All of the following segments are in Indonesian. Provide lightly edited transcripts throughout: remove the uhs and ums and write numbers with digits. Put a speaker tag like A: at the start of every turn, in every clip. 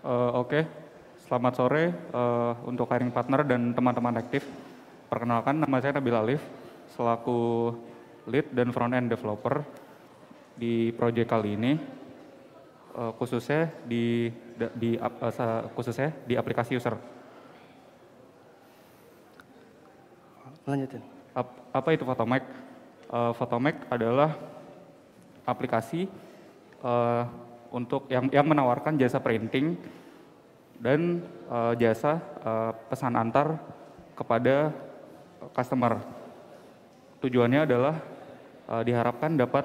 A: Oke, selamat sore untuk hiring partner dan teman-teman aktif. Perkenalkan, nama saya Nabil Alif, selaku lead dan front-end developer di proyek kali ini, khususnya di aplikasi user.
B: Lanjutin.
A: Apa itu Photomac? Photomac adalah aplikasi untuk yang menawarkan jasa printing dan jasa pesan antar kepada customer. Tujuannya adalah diharapkan dapat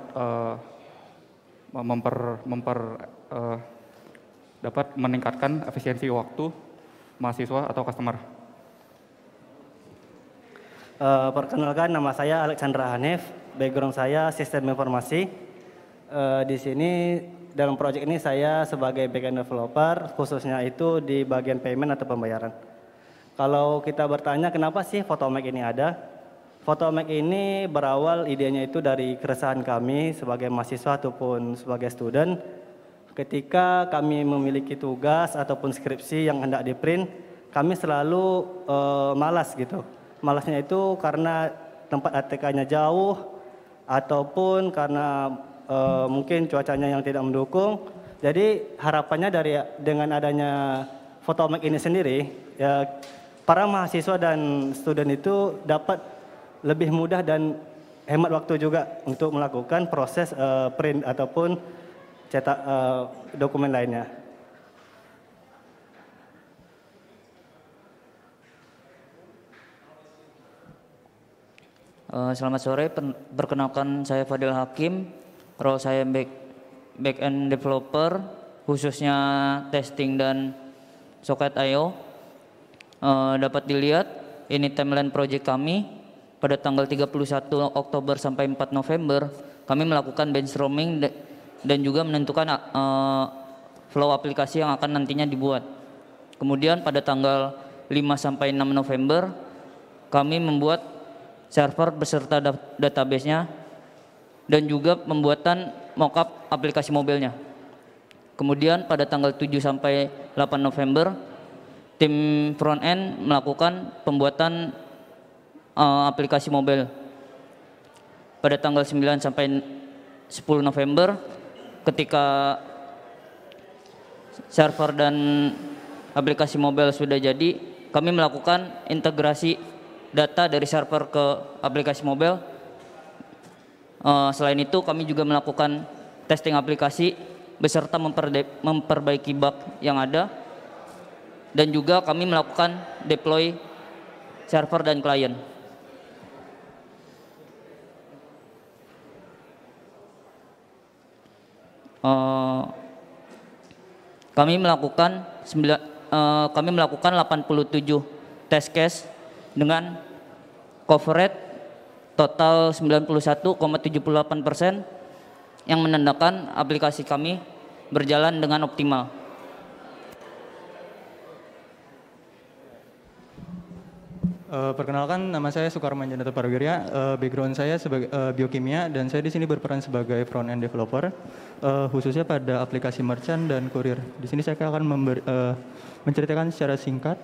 A: dapat meningkatkan efisiensi waktu mahasiswa atau customer.
B: Perkenalkan, nama saya Alexandra Hanif, background saya sistem informasi. Di sini dalam proyek ini saya sebagai backend developer, khususnya itu di bagian payment atau pembayaran. Kalau kita bertanya kenapa sih Photomac ini ada? Photomac ini berawal idenya itu dari keresahan kami sebagai mahasiswa ataupun sebagai student. Ketika kami memiliki tugas ataupun skripsi yang hendak di print, kami selalu malas gitu. Malasnya itu karena tempat ATK-nya jauh ataupun karena mungkin cuacanya yang tidak mendukung. Jadi harapannya dengan adanya Photomac ini sendiri, ya para mahasiswa dan student itu dapat lebih mudah dan hemat waktu juga untuk melakukan proses print ataupun cetak dokumen lainnya.
C: Selamat sore, perkenalkan saya Fadil Hakim, role saya back-end developer, khususnya testing dan socket.io. Dapat dilihat, ini timeline project kami. Pada tanggal 31 Oktober sampai 4 November, kami melakukan brainstorming dan juga menentukan flow aplikasi yang akan nantinya dibuat. Kemudian pada tanggal 5 sampai 6 November, kami membuat server beserta database-nya dan juga pembuatan mockup aplikasi mobilnya. Kemudian pada tanggal 7 sampai 8 November, tim front-end melakukan pembuatan aplikasi mobil. Pada tanggal 9 sampai 10 November, ketika server dan aplikasi mobil sudah jadi, kami melakukan integrasi data dari server ke aplikasi mobil. Selain itu, kami juga melakukan testing aplikasi beserta memperbaiki bug yang ada, dan juga kami melakukan deploy server dan klien. Kami melakukan 87 test case dengan coverage total 91,78%, yang menandakan aplikasi kami berjalan dengan optimal.
D: Perkenalkan, nama saya Sukarman Janata Parwirya, background saya sebagai biokimia, dan saya di sini berperan sebagai front-end developer, khususnya pada aplikasi merchant dan kurir. Di sini saya akan menceritakan secara singkat.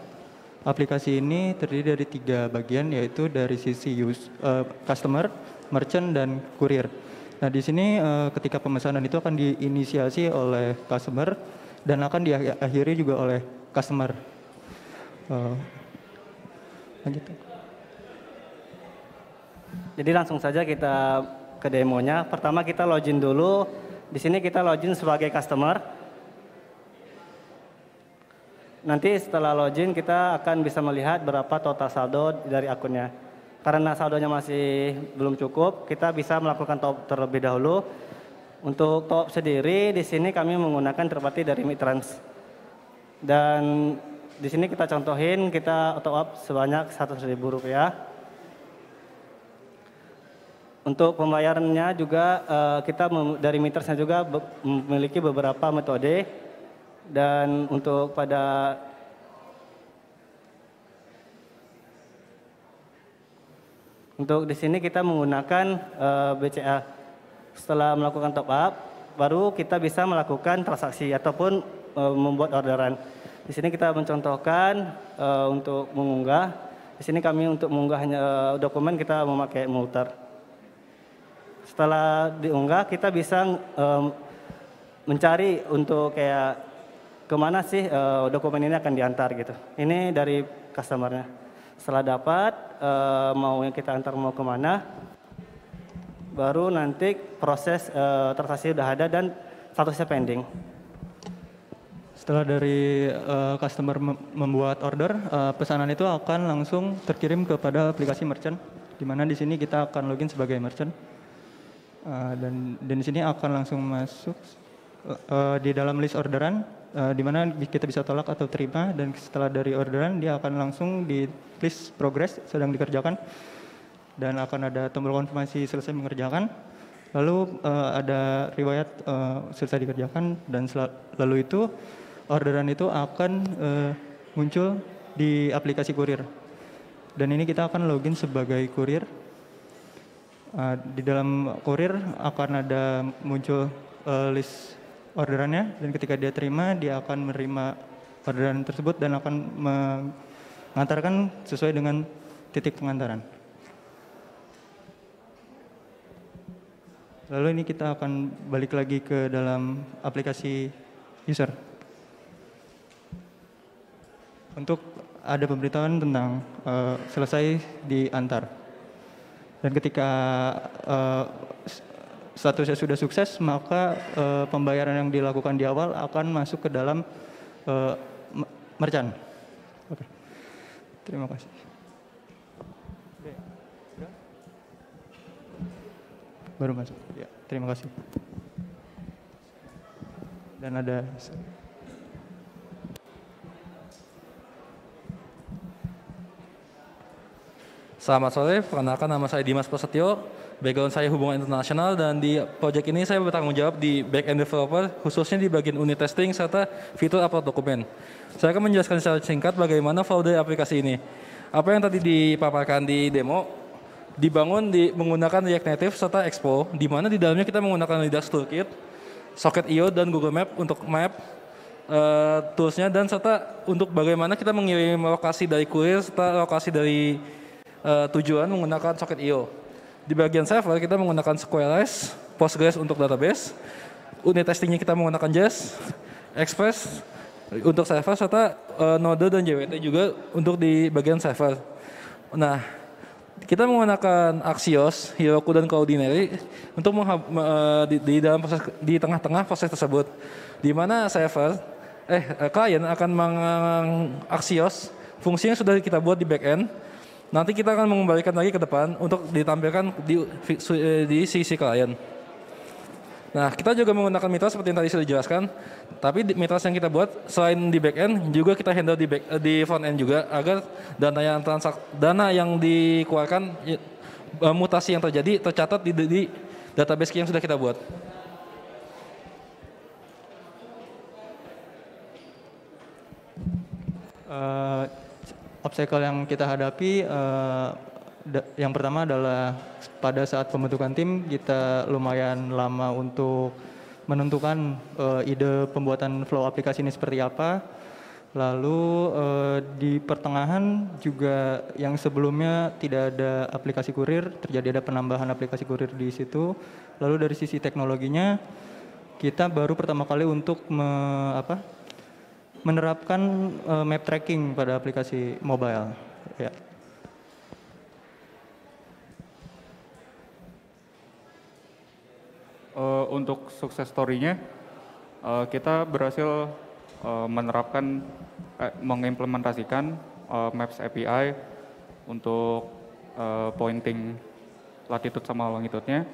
D: Aplikasi ini terdiri dari 3 bagian, yaitu dari sisi customer, merchant, dan kurir. Nah, di sini ketika pemesanan itu akan diinisiasi oleh customer dan akan diakhiri juga oleh customer. Lanjut.
B: Jadi langsung saja kita ke demonya. Pertama kita login dulu. Di sini kita login sebagai customer. Nanti setelah login kita akan bisa melihat berapa total saldo dari akunnya. Karena saldonya masih belum cukup, kita bisa melakukan top terlebih dahulu. Untuk top sendiri di sini kami menggunakan third-party dari Mitrans. Dan di sini kita contohin, kita top up sebanyak Rp100.000. Untuk pembayarannya juga kita dari Mitransnya juga memiliki beberapa metode. Dan untuk di sini kita menggunakan BCA. Setelah melakukan top up, baru kita bisa melakukan transaksi ataupun membuat orderan. Di sini kita mencontohkan untuk mengunggah. Di sini kami untuk mengunggah dokumen kita memakai Multer. Setelah diunggah kita bisa mencari untuk kayak kemana sih dokumen ini akan diantar gitu. Ini dari customernya. Setelah dapat mau yang kita antar mau kemana, baru nanti proses transaksi udah ada dan statusnya pending.
D: Setelah dari customer membuat order, pesanan itu akan langsung terkirim kepada aplikasi merchant, di mana di sini kita akan login sebagai merchant, dan di sini akan langsung masuk di dalam list orderan, di mana kita bisa tolak atau terima, dan setelah dari orderan dia akan langsung di list progress sedang dikerjakan, dan akan ada tombol konfirmasi selesai mengerjakan. Lalu ada riwayat selesai dikerjakan, dan lalu itu orderan itu akan muncul di aplikasi kurir. Dan ini kita akan login sebagai kurir. Di dalam kurir akan ada muncul list orderannya, dan ketika dia terima, dia akan menerima orderan tersebut dan akan mengantarkan sesuai dengan titik pengantaran. Lalu ini kita akan balik lagi ke dalam aplikasi user. Untuk ada pemberitahuan tentang selesai diantar. Dan ketika statusnya sudah sukses, maka pembayaran yang dilakukan di awal akan masuk ke dalam merchant. Oke. Terima kasih. Baru masuk. Ya, terima kasih. Dan ada
E: Selamat sore, perkenalkan nama saya Dimas Prasetyo, background saya hubungan internasional, dan di proyek ini saya bertanggung jawab di back-end developer, khususnya di bagian unit testing serta fitur upload dokumen. Saya akan menjelaskan secara singkat bagaimana flow dari aplikasi ini. Apa yang tadi dipaparkan di demo, dibangun menggunakan React Native serta Expo, di mana di dalamnya kita menggunakan Redux Toolkit, Socket.io, dan Google Map untuk map toolsnya, dan serta untuk bagaimana kita mengirim lokasi dari kurir serta lokasi dari tujuan menggunakan Socket.io. Di bagian server kita menggunakan SQLite, Postgres untuk database, unit testingnya kita menggunakan Jest, Express untuk server, serta Node dan JWT juga untuk di bagian server. Nah, kita menggunakan Axios, Heroku, dan Cloudinary untuk di dalam proses, di tengah-tengah proses tersebut, di mana klien akan Axios fungsi yang sudah kita buat di backend. Nanti kita akan mengembalikan lagi ke depan untuk ditampilkan di sisi klien. Nah, kita juga menggunakan Mitras seperti yang tadi sudah dijelaskan, tapi Mitras yang kita buat selain di back-end juga kita handle di front-end juga, agar dana yang dikeluarkan, mutasi yang terjadi tercatat di database yang sudah kita buat.
D: Obstacle yang kita hadapi, yang pertama adalah pada saat pembentukan tim kita lumayan lama untuk menentukan ide pembuatan flow aplikasi ini seperti apa. Lalu di pertengahan juga yang sebelumnya tidak ada aplikasi kurir, terjadi ada penambahan aplikasi kurir di situ. Lalu dari sisi teknologinya kita baru pertama kali untuk menerapkan map tracking pada aplikasi mobile. Ya.
A: Untuk sukses story-nya, kita berhasil menerapkan, mengimplementasikan Maps API untuk pointing latitude sama longitude-nya,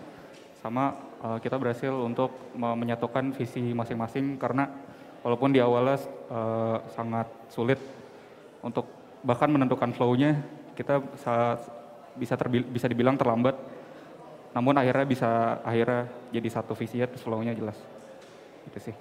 A: sama kita berhasil untuk menyatukan visi masing-masing, karena walaupun di awalnya sangat sulit untuk bahkan menentukan flow-nya, kita bisa dibilang terlambat. Namun akhirnya jadi satu visi ya, flow-nya jelas. Itu sih.